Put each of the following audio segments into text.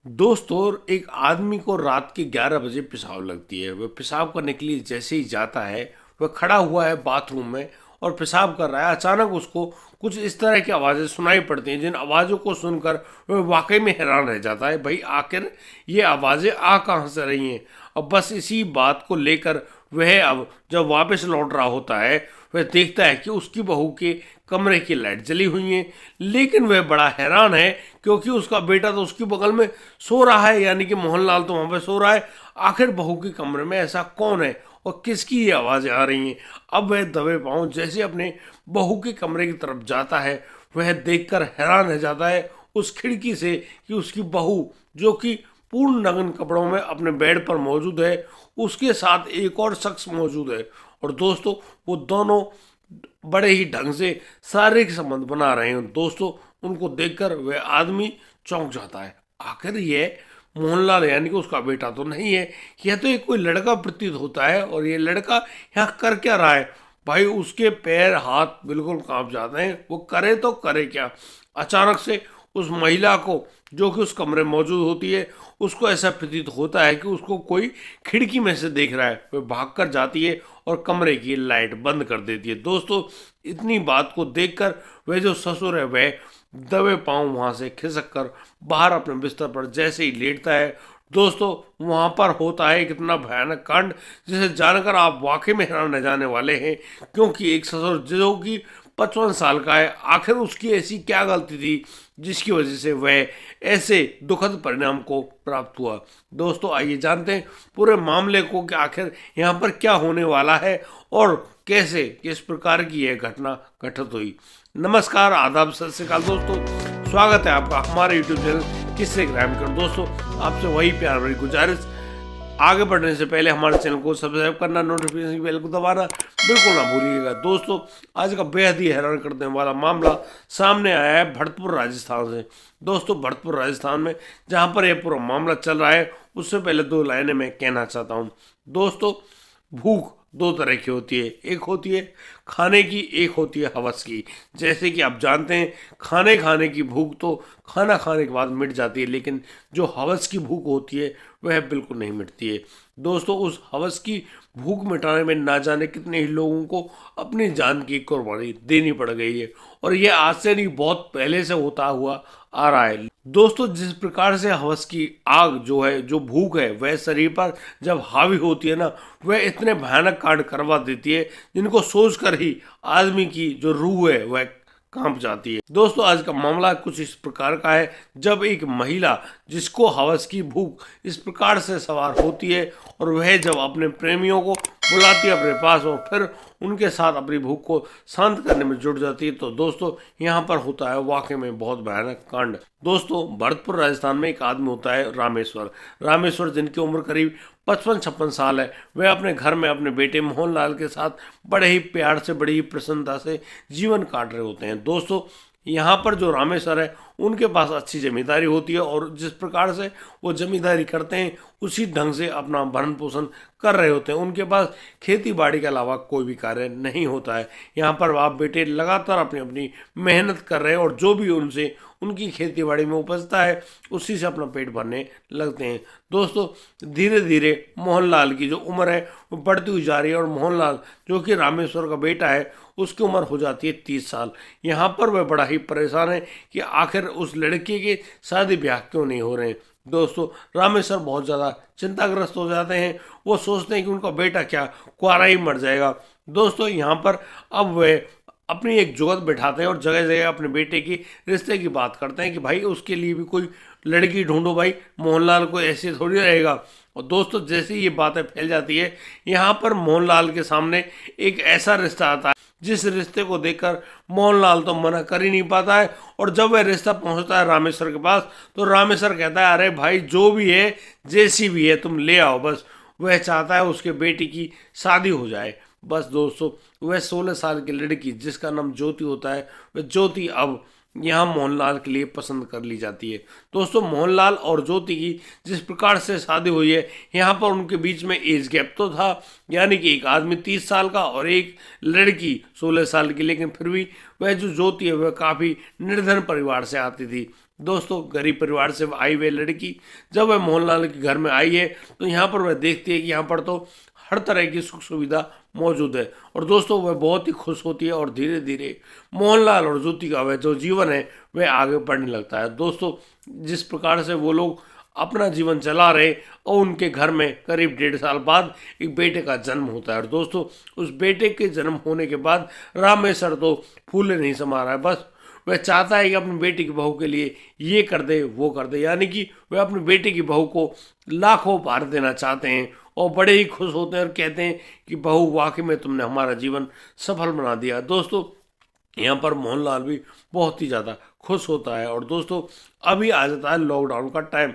दोस्तों, एक आदमी को रात के 11 बजे पेशाब लगती है। वह पेशाब करने के लिए जैसे ही जाता है, वह खड़ा हुआ है बाथरूम में और पेशाब कर रहा है। अचानक उसको कुछ इस तरह की आवाज़ें सुनाई पड़ती हैं, जिन आवाज़ों को सुनकर वह वाकई में हैरान रह जाता है। भाई, आखिर ये आवाज़ें आ कहाँ से रही हैं। अब बस इसी बात को लेकर वह अब जब वापस लौट रहा होता है, वह देखता है कि उसकी बहू के कमरे की लाइट जली हुई है। लेकिन वह बड़ा हैरान है, क्योंकि उसका बेटा तो उसके बगल में सो रहा है, यानी कि मोहनलाल तो वहां पे सो रहा है। आखिर बहू के कमरे में ऐसा कौन है और किसकी ये आवाज़ें आ रही हैं। अब वह दबे पांव जैसे अपने बहू के कमरे की तरफ जाता है, वह देखकर हैरान रह जाता है उस खिड़की से कि उसकी बहू, जो कि पूर्ण नग्न कपड़ों में अपने बेड पर मौजूद है, उसके साथ एक और शख्स मौजूद है। और दोस्तों, वो दोनों बड़े ही ढंग से शारीरिक संबंध बना रहे हैं। दोस्तों, उनको देखकर वह आदमी चौंक जाता है। आखिर ये मोहनलाल यानी कि उसका बेटा तो नहीं है, यह तो एक कोई लड़का प्रतीत होता है। और ये लड़का यहाँ कर क्या रहा है। भाई, उसके पैर हाथ बिल्कुल कांप जाते हैं। वो करे तो करे क्या। अचानक से उस महिला को, जो कि उस कमरे में मौजूद होती है, उसको ऐसा प्रतीत होता है कि उसको कोई खिड़की में से देख रहा है। वह भागकर जाती है और कमरे की लाइट बंद कर देती है। दोस्तों, इतनी बात को देखकर वह जो ससुर है, वह दबे पांव वहां से खिसक कर बाहर अपने बिस्तर पर जैसे ही लेटता है, दोस्तों, वहां पर होता है एक इतना भयानक कांड, जिसे जानकर आप वाकई में हैरान रह जाने वाले हैं। क्योंकि एक ससुर जो कि 55 साल का है, आखिर उसकी ऐसी क्या गलती थी जिसकी वजह से वह ऐसे दुखद परिणाम को प्राप्त हुआ। दोस्तों, आइए जानते हैं पूरे मामले को कि आखिर यहाँ पर क्या होने वाला है और कैसे किस प्रकार की यह घटना घटित हुई। नमस्कार, आदाब, सत श्री अकाल दोस्तों, स्वागत है आपका हमारे यूट्यूब चैनल किस्से क्राइम कर। दोस्तों, आपसे वही प्यार भरी गुजारिश, आगे बढ़ने से पहले हमारे चैनल को सब्सक्राइब करना, नोटिफिकेशन बेल को दबाना बिल्कुल ना भूलिएगा। दोस्तों, आज का बेहद ही हैरान कर देने वाला मामला सामने आया है भरतपुर राजस्थान से। दोस्तों, भरतपुर राजस्थान में जहां पर यह पूरा मामला चल रहा है, उससे पहले दो लाइनें मैं कहना चाहता हूं। दोस्तों, भूख दो तरह की होती है, एक होती है खाने की, एक होती है हवस की। जैसे कि आप जानते हैं, खाने खाने की भूख तो खाना खाने के बाद मिट जाती है, लेकिन जो हवस की भूख होती है वह बिल्कुल नहीं मिटती है। दोस्तों, उस हवस की भूख मिटाने में ना जाने कितने ही लोगों को अपनी जान की कुर्बानी देनी पड़ गई है। और यह आज से नहीं, बहुत पहले से होता हुआ आ रहा है। दोस्तों, जिस प्रकार से हवस की आग जो है, जो भूख है, वह शरीर पर जब हावी होती है ना, वह इतने भयानक कांड करवा देती है जिनको सोचकर ही आदमी की जो रूह है वह कांप जाती है। दोस्तों, आज का मामला कुछ इस प्रकार का है। जब एक महिला, जिसको हवस की भूख इस प्रकार से सवार होती है, और वह जब अपने प्रेमियों को बुलाती है अपने पास और फिर उनके साथ अपनी भूख को शांत करने में जुट जाती है, तो दोस्तों, यहाँ पर होता है वाकई में बहुत भयानक कांड। दोस्तों, भरतपुर राजस्थान में एक आदमी होता है रामेश्वर। रामेश्वर, जिनकी उम्र करीब 55-56 साल है, वह अपने घर में अपने बेटे मोहनलाल के साथ बड़े ही प्यार से, बड़ी ही प्रसन्नता से जीवन काट रहे होते हैं। दोस्तों, यहाँ पर जो रामेश्वर है, उनके पास अच्छी जमींदारी होती है, और जिस प्रकार से वो जमींदारी करते हैं उसी ढंग से अपना भरण पोषण कर रहे होते हैं। उनके पास खेती बाड़ी के अलावा कोई भी कार्य नहीं होता है। यहाँ पर बाप बेटे लगातार अपनी अपनी मेहनत कर रहे हैं, और जो भी उनसे उनकी खेती बाड़ी में उपजता है उसी से अपना पेट भरने लगते हैं। दोस्तों, धीरे धीरे मोहनलाल की जो उम्र है वो बढ़ती हुई जा रही है, और मोहनलाल, जो कि रामेश्वर का बेटा है, उसकी उम्र हो जाती है 30 साल। यहाँ पर वह बड़ा ही परेशान है कि आखिर उस लड़के के शादी ब्याह क्यों नहीं हो रहे हैं। दोस्तों, रामेश्वर बहुत ज़्यादा चिंताग्रस्त हो जाते हैं। वो सोचते हैं कि उनका बेटा क्या कुआरा ही मर जाएगा। दोस्तों, यहाँ पर अब वह अपनी एक जुगत बैठाते हैं और जगह जगह अपने बेटे की रिश्ते की बात करते हैं कि भाई, उसके लिए भी कोई लड़की ढूंढो भाई, मोहनलाल को ऐसे थोड़ी रहेगा। और दोस्तों, जैसे ही ये बातें फैल जाती है, यहाँ पर मोहनलाल के सामने एक ऐसा रिश्ता आता है जिस रिश्ते को देखकर मोहनलाल तो मना कर ही नहीं पाता है। और जब वह रिश्ता पहुंचता है रामेश्वर के पास, तो रामेश्वर कहता है, अरे भाई, जो भी है, जैसी भी है, तुम ले आओ बस। वह चाहता है उसके बेटी की शादी हो जाए। बस दोस्तों, वह 16 साल की लड़की, जिसका नाम ज्योति होता है, वह ज्योति अब यहाँ मोहनलाल के लिए पसंद कर ली जाती है। दोस्तों, मोहनलाल और ज्योति की जिस प्रकार से शादी हुई है, यहाँ पर उनके बीच में एज गैप तो था, यानी कि एक आदमी 30 साल का और एक लड़की 16 साल की, लेकिन फिर भी वह जो ज्योति है वह काफ़ी निर्धन परिवार से आती थी। दोस्तों गरीब परिवार से आई हुई लड़की जब वह मोहनलाल के घर में आई है तो यहाँ पर वह देखती है कि यहाँ पर तो हर तरह की सुख सुविधा मौजूद है, और दोस्तों वह बहुत ही खुश होती है और धीरे धीरे मोहनलाल और ज्योति का वह जो जीवन है वह आगे बढ़ने लगता है। दोस्तों जिस प्रकार से वो लोग अपना जीवन चला रहे और उनके घर में करीब 1.5 साल बाद एक बेटे का जन्म होता है, और दोस्तों उस बेटे के जन्म होने के बाद रामेश्वर तो फूले नहीं समा रहा है, बस वह चाहता है कि अपनी बेटी की बहू के लिए ये कर दे वो कर दे, यानी कि वह अपनी बेटी की बहू को लाखों उपहार देना चाहते हैं और बड़े ही खुश होते हैं और कहते हैं कि बहू वाकई में तुमने हमारा जीवन सफल बना दिया। दोस्तों यहाँ पर मोहनलाल भी बहुत ही ज़्यादा खुश होता है, और दोस्तों अभी आ जाता है लॉकडाउन का टाइम।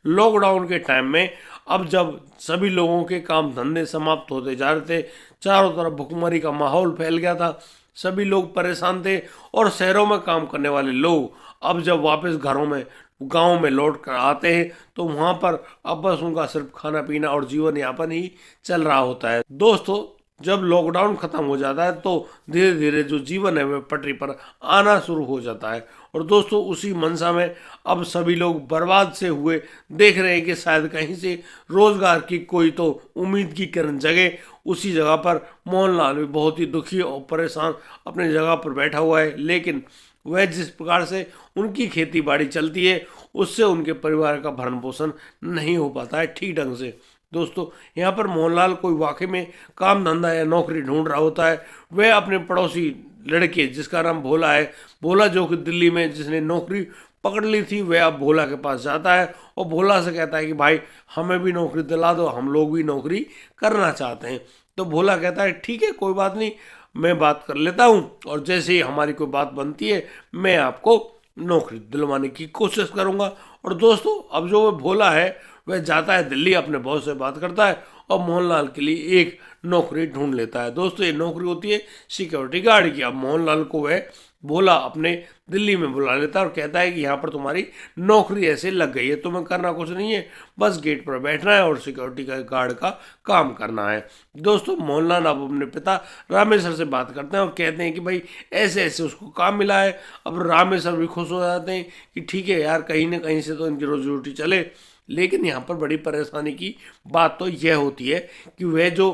लॉकडाउन के टाइम में अब जब सभी लोगों के काम धंधे समाप्त होते जा रहे थे, चारों तरफ भुखमरी का माहौल फैल गया था, सभी लोग परेशान थे, और शहरों में काम करने वाले लोग अब जब वापस घरों में गांव में लौट कर आते हैं तो वहां पर अब बस उनका सिर्फ खाना पीना और जीवन यापन ही चल रहा होता है। दोस्तों जब लॉकडाउन खत्म हो जाता है तो धीरे धीरे जो जीवन है वह पटरी पर आना शुरू हो जाता है, और दोस्तों उसी मंशा में अब सभी लोग बर्बाद से हुए देख रहे हैं कि शायद कहीं से रोजगार की कोई तो उम्मीद की किरण जगे। उसी जगह पर मोहनलाल भी बहुत ही दुखी और परेशान अपनी जगह पर बैठा हुआ है, लेकिन वह जिस प्रकार से उनकी खेती बाड़ी चलती है उससे उनके परिवार का भरण पोषण नहीं हो पाता है ठीक ढंग से। दोस्तों यहाँ पर मोहनलाल कोई वाकई में काम धंधा या नौकरी ढूंढ रहा होता है। वह अपने पड़ोसी लड़के जिसका नाम भोला है, भोला जो कि दिल्ली में जिसने नौकरी पकड़ ली थी, वह अब भोला के पास जाता है और भोला से कहता है कि भाई हमें भी नौकरी दिला दो, हम लोग भी नौकरी करना चाहते हैं। तो भोला कहता है ठीक है कोई बात नहीं, मैं बात कर लेता हूँ, और जैसे ही हमारी कोई बात बनती है मैं आपको नौकरी दिलवाने की कोशिश करूँगा। और दोस्तों अब जो वह भोला है वह जाता है दिल्ली, अपने बॉस से बात करता है और मोहनलाल के लिए एक नौकरी ढूंढ लेता है। दोस्तों ये नौकरी होती है सिक्योरिटी गार्ड की। अब मोहनलाल को वह भोला अपने दिल्ली में बुला लेता है और कहता है कि यहाँ पर तुम्हारी नौकरी ऐसे लग गई है, तुम्हें करना कुछ नहीं है, बस गेट पर बैठना है और सिक्योरिटी का गार्ड का काम करना है। दोस्तों मोहनलाल अब अपने पिता रामेश्वर से बात करते हैं और कहते हैं कि भाई ऐसे ऐसे उसको काम मिला है। अब रामेश्वर भी खुश हो जाते हैं कि ठीक है यार, कहीं ना कहीं से तो इनकी रोजी रोटी चले। लेकिन यहाँ पर बड़ी परेशानी की बात तो यह होती है कि वह जो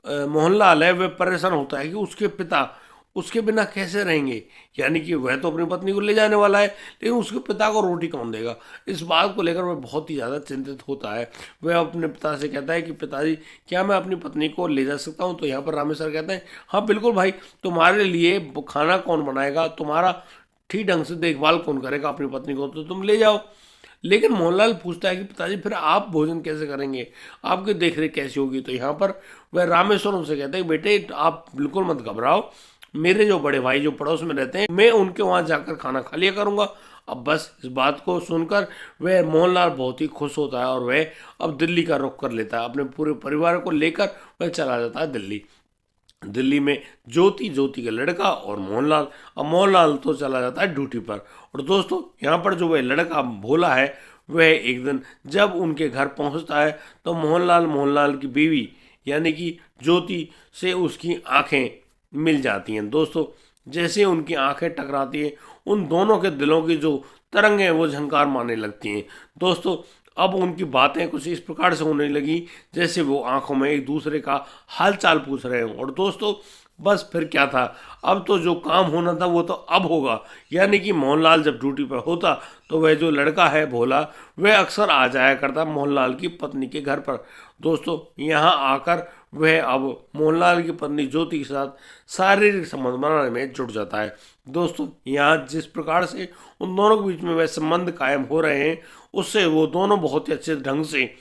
मोहनलाल है वह परेशान होता है कि उसके पिता उसके बिना कैसे रहेंगे, यानी कि वह तो अपनी पत्नी को ले जाने वाला है लेकिन उसके पिता को रोटी कौन देगा। इस बात को लेकर वह बहुत ही ज़्यादा चिंतित होता है। वह अपने पिता से कहता है कि पिताजी क्या मैं अपनी पत्नी को ले जा सकता हूँ। तो यहाँ पर रामेश्वर कहते हैं हाँ बिल्कुल भाई, तुम्हारे लिए खाना कौन बनाएगा, तुम्हारा ठीक ढंग से देखभाल कौन करेगा अपनी पत्नी को, तो तुम ले जाओ। लेकिन मोहनलाल पूछता है कि पिताजी फिर आप भोजन कैसे करेंगे, आपकी देखरेख कैसी होगी। तो यहाँ पर वह रामेश्वर उनसे कहते हैं बेटे आप बिल्कुल मत घबराओ, मेरे जो बड़े भाई जो पड़ोस में रहते हैं मैं उनके वहाँ जाकर खाना खा लिया करूँगा। अब बस इस बात को सुनकर वह मोहनलाल बहुत ही खुश होता है और वह अब दिल्ली का रुख कर लेता है। अपने पूरे परिवार को लेकर वह चला जाता है दिल्ली। दिल्ली में ज्योति, ज्योति का लड़का और मोहनलाल। अब मोहनलाल तो चला जाता है ड्यूटी पर। और दोस्तों यहाँ पर जो वह लड़का भोला है वह एक दिन जब उनके घर पहुँचता है तो मोहनलाल की बीवी यानी कि ज्योति से उसकी आंखें मिल जाती हैं। दोस्तों जैसे उनकी आंखें टकराती हैं उन दोनों के दिलों की जो तरंगें वो झंकार मारने लगती हैं। दोस्तों अब उनकी बातें कुछ इस प्रकार से होने लगी जैसे वो आंखों में एक दूसरे का हाल चाल पूछ रहे हों। और दोस्तों बस फिर क्या था, अब तो जो काम होना था वो तो अब होगा। यानी कि मोहनलाल जब ड्यूटी पर होता तो वह जो लड़का है भोला वह अक्सर आ जाया करता मोहनलाल की पत्नी के घर पर। दोस्तों यहाँ आकर वह अब मोहनलाल की पत्नी ज्योति के साथ शारीरिक संबंध बनाने में जुट जाता है। दोस्तों यहाँ जिस प्रकार से उन दोनों के बीच में वह संबंध कायम हो रहे हैं उससे वो दोनों बहुत ही अच्छे ढंग से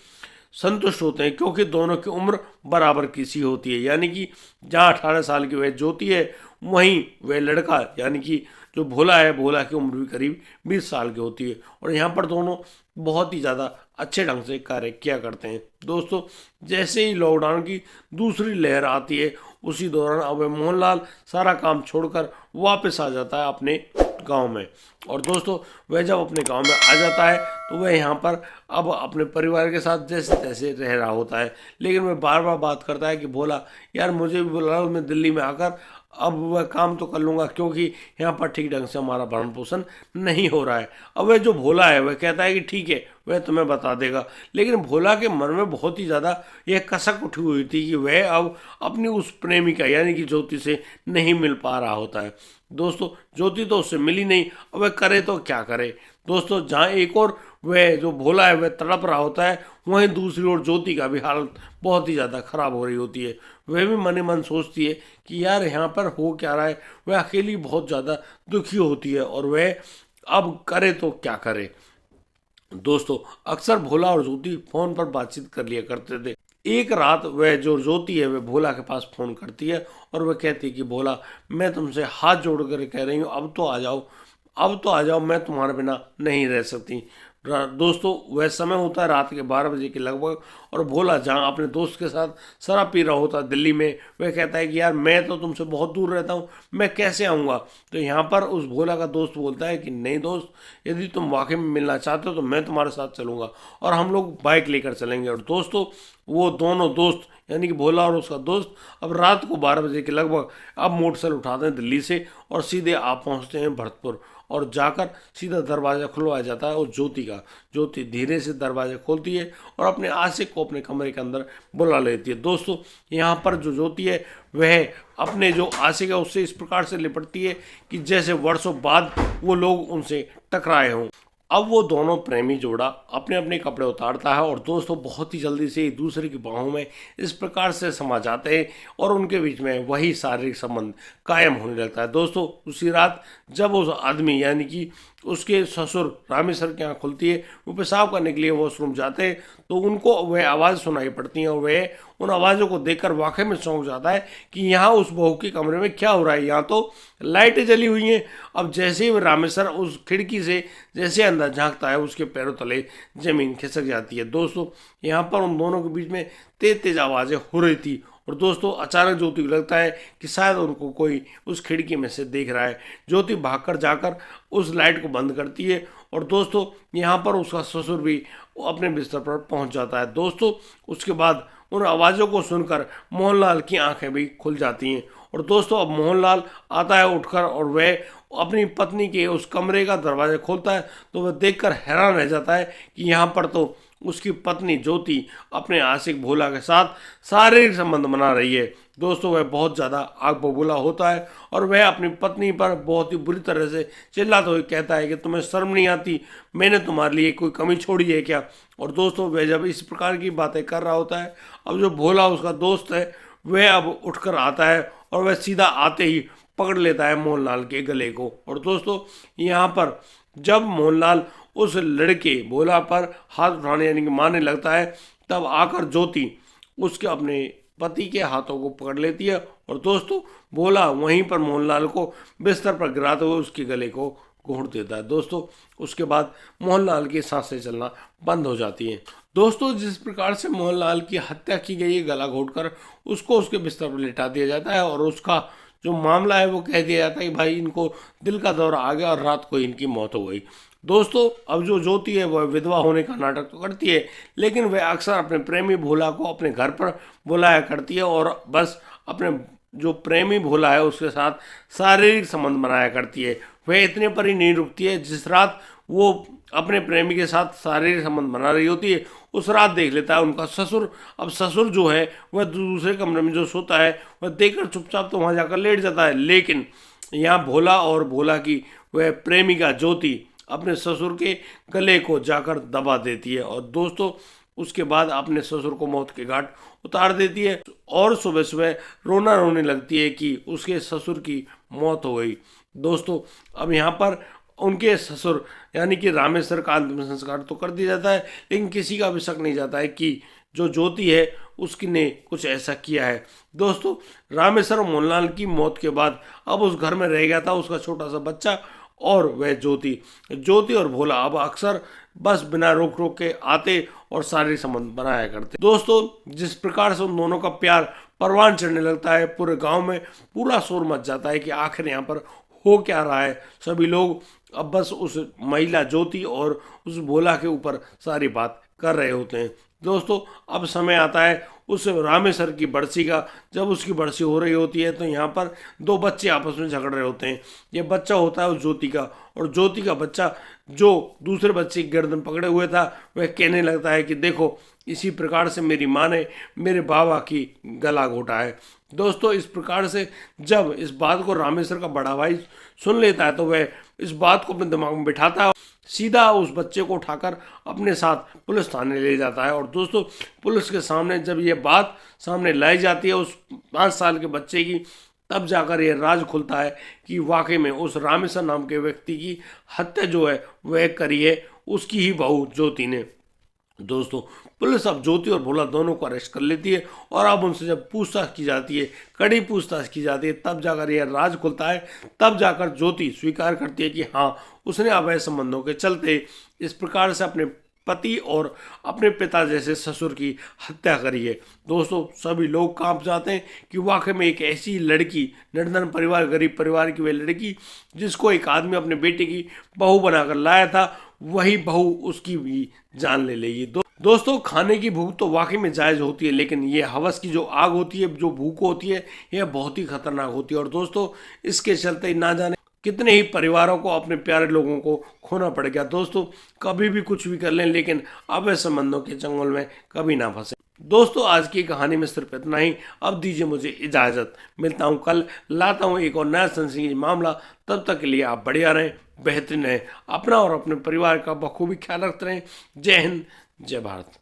संतुष्ट होते हैं, क्योंकि दोनों की उम्र बराबर की सी होती है। यानी कि जहाँ 18 साल की वह ज्योति है वहीं वह लड़का यानी कि जो भोला है, भोला की उम्र भी करीब 20 साल की होती है। और यहाँ पर दोनों बहुत ही ज़्यादा अच्छे ढंग से कार्य किया करते हैं। दोस्तों जैसे ही लॉकडाउन की दूसरी लहर आती है उसी दौरान अब मोहनलाल सारा काम छोड़कर वापस आ जाता है अपने गांव में। और दोस्तों वह जब अपने गांव में आ जाता है तो वह यहाँ पर अब अपने परिवार के साथ जैसे तैसे रह रहा होता है, लेकिन वह बार बार बात करता है कि भोला यार मुझे भी बुला लो, मैं दिल्ली में आकर अब वह काम तो कर लूँगा क्योंकि यहाँ पर ठीक ढंग से हमारा भरण पोषण नहीं हो रहा है। अब वह जो भोला है वह कहता है कि ठीक है वह तुम्हें बता देगा, लेकिन भोला के मन में बहुत ही ज़्यादा यह कसक उठी हुई थी कि वह अब अपनी उस प्रेमिका यानी कि ज्योति से नहीं मिल पा रहा होता है। दोस्तों ज्योति तो उससे मिली नहीं, अब वह करे तो क्या करे। दोस्तों जहाँ एक और वह जो भोला है वह तड़प रहा होता है, वहीं दूसरी ओर ज्योति का भी हालत बहुत ही ज़्यादा खराब हो रही होती है। वह भी मन ही मन सोचती है कि यार यहाँ पर हो क्या रहा है। वह अकेली बहुत ज़्यादा दुखी होती है और वह अब करे तो क्या करे। दोस्तों अक्सर भोला और ज्योति फोन पर बातचीत कर लिया करते थे। एक रात वह जो ज्योति है वह भोला के पास फोन करती है और वह कहती है कि भोला, मैं तुमसे हाथ जोड़ कर कह रही हूँ अब तो आ जाओ, अब तो आ जाओ, मैं तुम्हारे बिना नहीं रह सकती। दोस्तों वह समय होता है रात के 12 बजे के लगभग, और भोला जहाँ अपने दोस्त के साथ शराब पी रहा होता है दिल्ली में, वह कहता है कि यार मैं तो तुमसे बहुत दूर रहता हूँ, मैं कैसे आऊँगा। तो यहाँ पर उस भोला का दोस्त बोलता है कि नहीं दोस्त, यदि तुम वाकई में मिलना चाहते हो तो मैं तुम्हारे साथ चलूँगा और हम लोग बाइक लेकर चलेंगे। और दोस्तों वो दोनों दोस्त यानी कि भोला और उसका दोस्त अब रात को 12 बजे के लगभग अब मोटरसाइकिल उठाते हैं दिल्ली से और सीधे आप पहुंचते हैं भरतपुर, और जाकर सीधा दरवाज़ा खुलवाया जाता है। और ज्योति धीरे से दरवाज़ा खोलती है और अपने आशिक को अपने कमरे के अंदर बुला लेती है। दोस्तों यहाँ पर जो ज्योति है वह अपने जो आशिक है उससे इस प्रकार से लिपटती है कि जैसे वर्षों बाद वो लोग उनसे टकराए हों। अब वो दोनों प्रेमी जोड़ा अपने अपने कपड़े उतारता है और दोस्तों बहुत ही जल्दी से एक दूसरे की बाहों में इस प्रकार से समा जाते हैं और उनके बीच में वही शारीरिक संबंध कायम होने लगता है। दोस्तों उसी रात जब उस आदमी यानी कि उसके ससुर रामेश्वर की आँख खुलती है, वो पेशाब करने के लिए वॉशरूम जाते हैं तो उनको वह आवाज़ सुनाई पड़ती है और वह उन आवाज़ों को देखकर वाकई में चौंक जाता है कि यहाँ उस बहू के कमरे में क्या हो रहा है, यहाँ तो लाइटें जली हुई हैं। अब जैसे ही रामेश्वर उस खिड़की से जैसे अंदर झांकता है उसके पैरों तले जमीन खिसक जाती है। दोस्तों यहाँ पर उन दोनों के बीच में तेज तेज आवाज़ें हो रही थी और दोस्तों अचानक ज्योति को लगता है कि शायद उनको कोई उस खिड़की में से देख रहा है। ज्योति भागकर जाकर उस लाइट को बंद करती है और दोस्तों यहाँ पर उसका ससुर भी अपने बिस्तर पर पहुँच जाता है। दोस्तों उसके बाद उन आवाज़ों को सुनकर मोहनलाल की आंखें भी खुल जाती हैं और दोस्तों अब मोहनलाल आता है उठकर और वह अपनी पत्नी के उस कमरे का दरवाज़ा खोलता है तो वह देखकर हैरान रह जाता है कि यहाँ पर तो उसकी पत्नी ज्योति अपने आशिक भोला के साथ शारीरिक संबंध बना रही है। दोस्तों वह बहुत ज़्यादा आग बबूला होता है और वह अपनी पत्नी पर बहुत ही बुरी तरह से चिल्लाते हुए कहता है कि तुम्हें शर्म नहीं आती, मैंने तुम्हारे लिए कोई कमी छोड़ी है क्या। और दोस्तों वह जब इस प्रकार की बातें कर रहा होता है, अब जो भोला उसका दोस्त है वह अब उठकर आता है और वह सीधा आते ही पकड़ लेता है मोहनलाल के गले को। और दोस्तों यहाँ पर जब मोहनलाल उस लड़के भोला पर हाथ उठाने यानी कि मारने लगता है, तब आकर ज्योति उसके अपने पति के हाथों को पकड़ लेती है और दोस्तों भोला वहीं पर मोहनलाल को बिस्तर पर गिराते हुए उसके गले को घोंट देता है। दोस्तों उसके बाद मोहनलाल की सांसें चलना बंद हो जाती हैं। दोस्तों जिस प्रकार से मोहनलाल की हत्या की गई है, गला घोंटकर उसको उसके बिस्तर पर लिटा दिया जाता है और उसका जो मामला है वो कह दिया जाता है कि भाई इनको दिल का दौरा आ गया और रात को इनकी मौत हो गई। दोस्तों अब जो ज्योति है वह विधवा होने का नाटक तो करती है, लेकिन वह अक्सर अपने प्रेमी भोला को अपने घर पर बुलाया करती है और बस अपने जो प्रेमी भोला है उसके साथ शारीरिक संबंध बनाया करती है। वह इतने पर ही नहीं रुकती है, जिस रात वो अपने प्रेमी के साथ शारीरिक संबंध बना रही होती है उस रात देख लेता है उनका ससुर। अब ससुर जो है वह दूसरे कमरे में जो सोता है वह देखकर चुपचाप तो वहाँ जाकर लेट जाता है, लेकिन यहाँ भोला और भोला की वह प्रेमिका ज्योति अपने ससुर के गले को जाकर दबा देती है और दोस्तों उसके बाद अपने ससुर को मौत के घाट उतार देती है और सुबह सुबह रोना रोने लगती है कि उसके ससुर की मौत हो गई। दोस्तों अब यहाँ पर उनके ससुर यानी कि रामेश्वर का अंतिम संस्कार तो कर दिया जाता है, लेकिन किसी का भी शक नहीं जाता है कि जो ज्योति है उसकी ने कुछ ऐसा किया है। दोस्तों रामेश्वर और मोहनलाल की मौत के बाद अब उस घर में रह गया था उसका छोटा सा बच्चा और वह ज्योति और भोला अब अक्सर बस बिना रोक रोक के आते और शारीरिक संबंध बनाया करते। दोस्तों जिस प्रकार से उन दोनों का प्यार परवान चढ़ने लगता है, पूरे गांव में पूरा शोर मच जाता है कि आखिर यहाँ पर हो क्या रहा है। सभी लोग अब बस उस महिला ज्योति और उस भोला के ऊपर सारी बात कर रहे होते हैं। दोस्तों अब समय आता है उस रामेश्वर की बरसी का। जब उसकी बरसी हो रही होती है तो यहाँ पर दो बच्चे आपस में झगड़ रहे होते हैं। ये बच्चा होता है उस ज्योति का, और ज्योति का बच्चा जो दूसरे बच्चे की गर्दन पकड़े हुए था वह कहने लगता है कि देखो, इसी प्रकार से मेरी माँ ने मेरे बाबा की गला घोटा है। दोस्तों इस प्रकार से जब इस बात को रामेश्वर का बड़ा भाई सुन लेता है तो वह इस बात को अपने दिमाग में बिठाता है, सीधा उस बच्चे को उठाकर अपने साथ पुलिस थाने ले जाता है। और दोस्तों पुलिस के सामने जब ये बात सामने लाई जाती है उस 5 साल के बच्चे की, तब जाकर यह राज खुलता है कि वाकई में उस रामेश्वर नाम के व्यक्ति की हत्या जो है वह करी है उसकी ही बहू ज्योति ने। दोस्तों पुलिस अब ज्योति और भोला दोनों को अरेस्ट कर लेती है, और अब उनसे जब पूछताछ की जाती है, कड़ी पूछताछ की जाती है, तब जाकर यह राज खुलता है। तब जाकर ज्योति स्वीकार करती है कि हाँ, उसने अवैध संबंधों के चलते इस प्रकार से अपने पति और अपने पिता जैसे ससुर की हत्या करी है। दोस्तों सभी लोग कांप जाते हैं कि वाकई में एक ऐसी लड़की, निर्धन परिवार, गरीब परिवार की वह लड़की जिसको एक आदमी अपने बेटे की बहू बनाकर लाया था, वही बहू उसकी भी जान ले लेगी। दोस्तों खाने की भूख तो वाकई में जायज़ होती है, लेकिन ये हवस की जो आग होती है, जो भूख होती है, यह बहुत ही खतरनाक होती है। और दोस्तों इसके चलते ना जाने कितने ही परिवारों को, अपने प्यारे लोगों को खोना पड़ गया। दोस्तों कभी भी कुछ भी कर लें, लेकिन अवैध संबंधों के चंगुल में कभी ना फंसे। दोस्तों आज की कहानी में सिर्फ इतना ही। अब दीजिए मुझे इजाज़त, मिलता हूँ कल, लाता हूँ एक और नया सनसनीखेज मामला। तब तक के लिए आप बढ़िया रहें, बेहतरीन रहें, अपना और अपने परिवार का बखूबी ख्याल रखते रहें। जय हिंद, जय भारत।